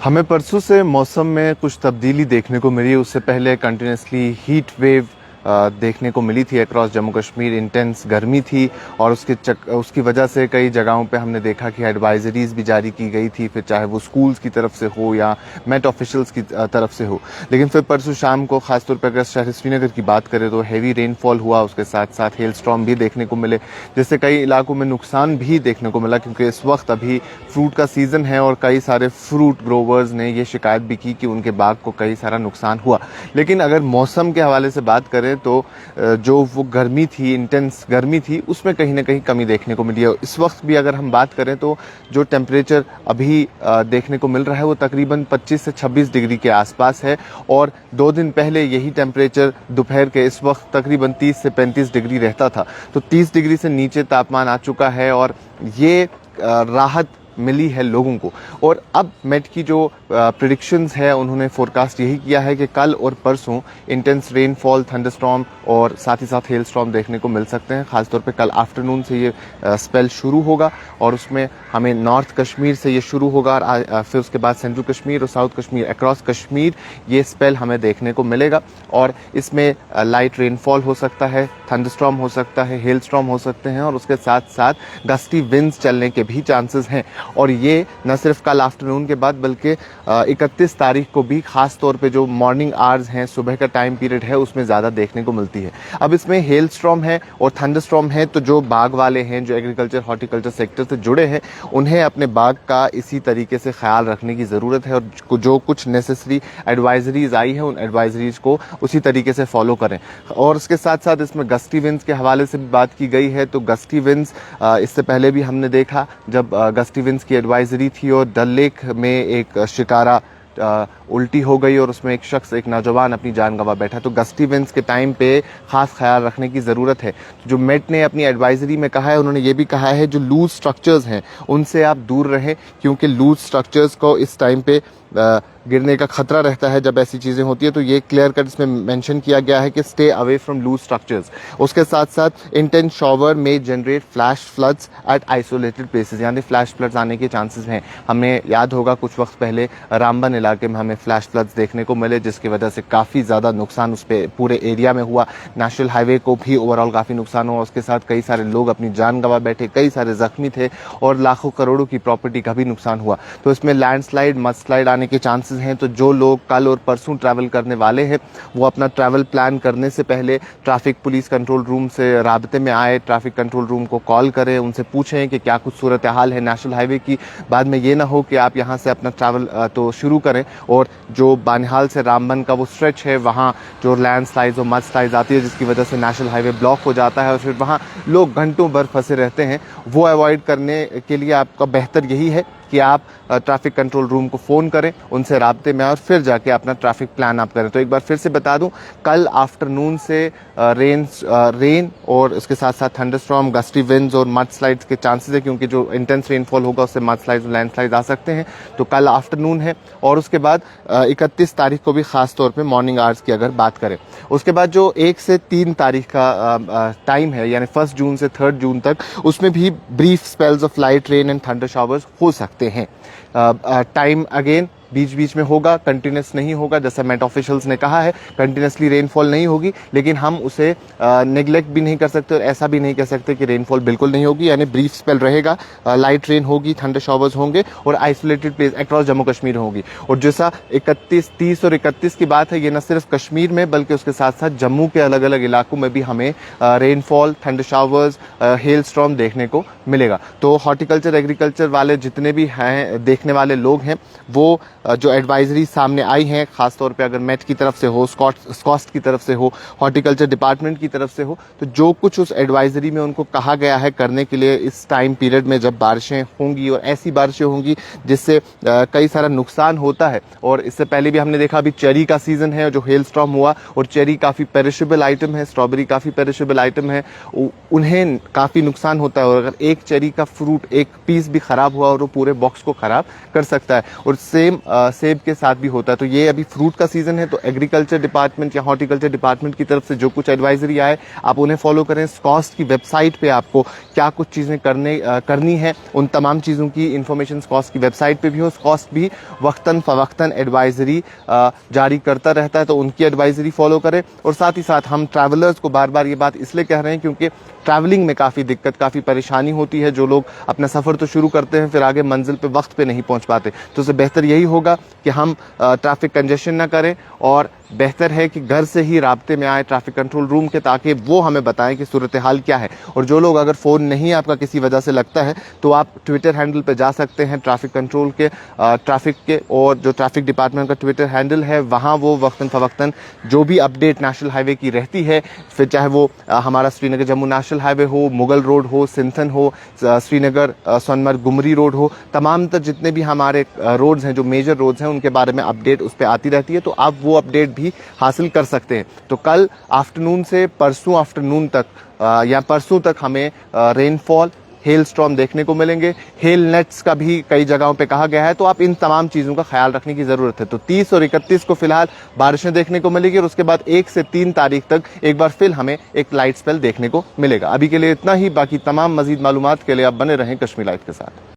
हमें परसों से मौसम में कुछ तब्दीली देखने को मिली। उससे पहले कंटिन्यूसली हीट वेव देखने को मिली थी अक्रॉस जम्मू कश्मीर। इंटेंस गर्मी थी और उसकी वजह से कई जगहों पे हमने देखा कि एडवाइजरीज भी जारी की गई थी, फिर चाहे वो स्कूल्स की तरफ से हो या मेट ऑफिशियल्स की तरफ से हो। लेकिन फिर परसों शाम को खासतौर पर अगर शहर श्रीनगर की बात करें तो हैवी रेनफॉल हुआ, उसके साथ साथ हेल स्टॉर्म भी देखने को मिले, जिससे कई इलाकों में नुकसान भी देखने को मिला। क्योंकि इस वक्त अभी फ्रूट का सीजन है और कई सारे फ्रूट ग्रोवर्स ने ये शिकायत भी की कि उनके बाग को कई सारा नुकसान हुआ। लेकिन अगर मौसम के हवाले से बात करें तो जो वो गर्मी थी, इंटेंस गर्मी थी, उसमें कहीं ना कहीं कमी देखने को मिली है। इस वक्त भी अगर हम बात करें तो जो टेम्परेचर अभी देखने को मिल रहा है वो तकरीबन 25 से 26 डिग्री के आसपास है। और 2 दिन पहले यही टेम्परेचर दोपहर के इस वक्त तकरीबन 30 से 35 डिग्री रहता था। तो 30 डिग्री से नीचे तापमान आ चुका है और ये राहत मिली है लोगों को। और अब मेट की जो प्रिडिक्शंस है, उन्होंने फोरकास्ट यही किया है कि कल और परसों इंटेंस रेनफॉल, थंडरस्टॉर्म और साथ ही साथ हेल स्टॉर्म देखने को मिल सकते हैं। खासतौर पे कल आफ्टरनून से ये स्पेल शुरू होगा और उसमें हमें नॉर्थ कश्मीर से ये शुरू होगा और फिर उसके बाद सेंट्रल कश्मीर और साउथ कश्मीर, अक्रॉस कश्मीर ये स्पेल हमें देखने को मिलेगा। और इसमें लाइट रेनफॉल हो सकता है, थंडरस्टॉर्म हो सकता है, हेल स्टॉर्म हो सकते हैं और उसके साथ साथ गस्टी विंड्स चलने के भी चांसेस हैं। और ये न सिर्फ कल आफ्टरनून के बाद बल्कि 31 तारीख को भी खास तौर पे जो मॉर्निंग आवर्स हैं, सुबह का टाइम पीरियड है, उसमें ज़्यादा देखने को मिलती है। अब इसमें हेल स्टॉर्म है और थंडरस्टॉर्म है, तो जो बाग वाले हैं, जो एग्रीकल्चर हॉर्टिकल्चर सेक्टर से जुड़े हैं, उन्हें अपने बाग का इसी तरीके से ख्याल रखने की ज़रूरत है और जो कुछ नेसेसरी एडवाइजरीज आई है उन एडवाइजरीज को उसी तरीके से फॉलो करें। और उसके साथ साथ इसमें गस्टी विंड्स के हवाले से भी बात की गई है। तो गस्टी विंड्स इससे पहले भी हमने देखा जब गस्टी विंड्स की एडवाइजरी थी और डल लेक में एक शिकारा उल्टी हो गई और उसमें एक शख्स, एक नौजवान अपनी जान गंवा बैठा। तो गस्टी विंड्स के टाइम पे खास ख्याल रखने की ज़रूरत है। जो मेट ने अपनी एडवाइजरी में कहा है, उन्होंने ये भी कहा है जो लूज स्ट्रक्चर्स हैं उनसे आप दूर रहें, क्योंकि लूज स्ट्रक्चर्स को इस टाइम पे गिरने का खतरा रहता है जब ऐसी चीज़ें होती है। तो ये क्लियर कट इसमें मेंशन किया गया है कि stay away from loose structures. उसके साथ साथ इंटेंस शॉवर में generate flash floods at isolated places, यानी फ्लैश फ्लड्स आने के चांसेस हैं। हमें याद होगा कुछ वक्त पहले रामबन इलाके में हमें फ्लैश फ्लड्स देखने को मिले, जिसकी वजह से काफ़ी ज़्यादा नुकसान उस पर पूरे एरिया में हुआ। नेशनल हाईवे को भी ओवरऑल काफ़ी नुकसान हुआ। उसके साथ कई सारे लोग अपनी जान गंवा बैठे, कई सारे जख्मी थे और लाखों करोड़ों की प्रॉपर्टी का भी नुकसान हुआ। तो इसमें लैंडस्लाइड, मडस्लाइड आने के चांसेस हैं। तो जो लोग कल और परसों ट्रैवल करने वाले हैं वो अपना ट्रैवल प्लान करने से पहले ट्रैफिक पुलिस कंट्रोल रूम से राब्ते में आए, ट्रैफिक कंट्रोल रूम को कॉल करें, उनसे पूछें कि क्या कुछ सूरत हाल है नेशनल हाईवे की। बाद में ये ना हो कि आप यहाँ से अपना ट्रैवल तो शुरू करें और जो बानिहाल से रामबन का वो स्ट्रेच है, वहाँ जो लैंडस्लाइड्स और मडस्लाइड्स आती है जिसकी वजह से नेशनल हाईवे ब्लॉक हो जाता है और फिर वहाँ लोग घंटों भर फंसे रहते हैं, वो अवॉइड करने के लिए आपका बेहतर यही है कि आप ट्रैफिक कंट्रोल रूम को फ़ोन करें, उनसे राब्ते में आए और फिर जाके अपना ट्रैफिक प्लान आप करें। तो एक बार फिर से बता दूं, कल आफ्टरनून से रेन और उसके साथ साथ थंडरस्टॉर्म, गस्टी विंड्स और मड स्लाइड्स के चांसेस है, क्योंकि जो इंटेंस रेनफॉल होगा उससे मड स्लाइड्स और लैंडस्लाइड्स आ सकते हैं। तो कल आफ्टरनून है और उसके बाद 31 तारीख को भी खास तौर पे मॉर्निंग आवर्स की अगर बात करें। उसके बाद जो 1 से 3 तारीख का टाइम है, यानी 1 जून से 3 जून तक, उसमें भी brief spells of light rain and thunder showers हो सकते हैं। टाइम अगेन बीच बीच में होगा, कंटिन्यूस नहीं होगा। जैसा मेट ऑफिशियल्स ने कहा है, कंटिन्यूसली रेनफॉल नहीं होगी, लेकिन हम उसे नेग्लेक्ट भी नहीं कर सकते और ऐसा भी नहीं कह सकते कि रेनफॉल बिल्कुल नहीं होगी। यानी ब्रीफ स्पेल रहेगा, लाइट रेन होगी, थंडर शॉवर्स होंगे और isolated place across Jammu Kashmir होगी। और जैसा 31, 30 और 31 की बात है, ये न सिर्फ कश्मीर में बल्कि उसके साथ साथ जम्मू के अलग अलग इलाकों में भी हमें rainfall, thunder showers, hello storm देखने को मिलेगा। तो हॉर्टिकल्चर, एग्रीकल्चर वाले जितने भी हैं, देखने वाले लोग हैं, वो जो एडवाइजरी सामने आई हैं, खासतौर पे अगर मेट की तरफ से हो, स्कॉस्ट की तरफ से हो, हॉर्टिकल्चर डिपार्टमेंट की तरफ से हो, तो जो कुछ उस एडवाइजरी में उनको कहा गया है करने के लिए इस टाइम पीरियड में जब बारिशें होंगी और ऐसी बारिशें होंगी जिससे कई सारा नुकसान होता है। और इससे पहले भी हमने देखा, अभी चेरी का सीजन है जो हेल स्टॉर्म हुआ, और चेरी काफ़ी पेरिशेबल आइटम है, स्ट्रॉबेरी काफ़ी पेरिशेबल आइटम है, उन्हें काफ़ी नुकसान होता है। और अगर एक चेरी का फ्रूट, एक पीस भी ख़राब हुआ और वो पूरे बॉक्स को ख़राब कर सकता है। और सेम सेब के साथ भी होता है। तो ये अभी फ्रूट का सीजन है, तो एग्रीकल्चर डिपार्टमेंट या हॉर्टिकल्चर डिपार्टमेंट की तरफ से जो कुछ एडवाइजरी आए आप उन्हें फॉलो करें। स्कॉस्ट की वेबसाइट पे आपको क्या कुछ चीज़ें करनी है, उन तमाम चीज़ों की इंफॉर्मेशन स्कॉस्ट की वेबसाइट पे भी हो। स्कॉस्ट भी वक्तन फवक्तन एडवाइजरी जारी करता रहता है, तो उनकी एडवाइजरी फॉलो करें। और साथ ही साथ हम ट्रैवलर्स को बार बार ये बात इसलिए कह रहे हैं क्योंकि ट्रैवलिंग में काफ़ी दिक्कत, काफ़ी परेशानी होती है। जो लोग अपना सफ़र तो शुरू करते हैं फिर आगे मंजिल पे वक्त पे नहीं पहुंच पाते, तो उससे बेहतर यही होगा कि हम ट्रैफिक कंजेशन ना करें, और बेहतर है कि घर से ही राब्ते में आए ट्रैफिक कंट्रोल रूम के, ताकि वो हमें बताएं कि सूरत हाल क्या है। और जो लोग अगर फ़ोन नहीं आपका किसी वजह से लगता है तो आप ट्विटर हैंडल पे जा सकते हैं ट्रैफिक कंट्रोल के, ट्रैफिक के, और जो ट्रैफिक डिपार्टमेंट का ट्विटर हैंडल है वहाँ वो वक्तन फवक्तन जो भी अपडेट नेशनल हाईवे की रहती है, फिर चाहे वो हमारा श्रीनगर जम्मू नेशनल हाईवे हो, मुगल रोड हो, सिंथन हो, श्रीनगर सोनमर्ग गुमरी रोड हो, तमाम तर जितने भी हमारे रोड्स हैं, जो मेजर रोड्स हैं, उनके बारे में अपडेट उस पर आती रहती है, तो आप वो अपडेट भी हासिल कर सकते हैं। तो कल आफ्टरनून से परसों आफ्टरनून तक या परसों तक हमें रेनफॉल, हेल स्टॉर्म देखने को मिलेंगे। हेल नेट्स का भी कई जगहों पे कहा गया है, तो आप इन तमाम चीज़ों का ख्याल रखने की ज़रूरत है। तो 30 और 31 को फिलहाल बारिशें देखने को मिलेगी, और उसके बाद 1 से 3 तारीख तक एक बार फिर हमें एक लाइट स्पेल देखने को मिलेगा। अभी के लिए इतना ही, बाकी तमाम मजीद मालूमात के लिए आप बने रहें कश्मीर लाइव के साथ।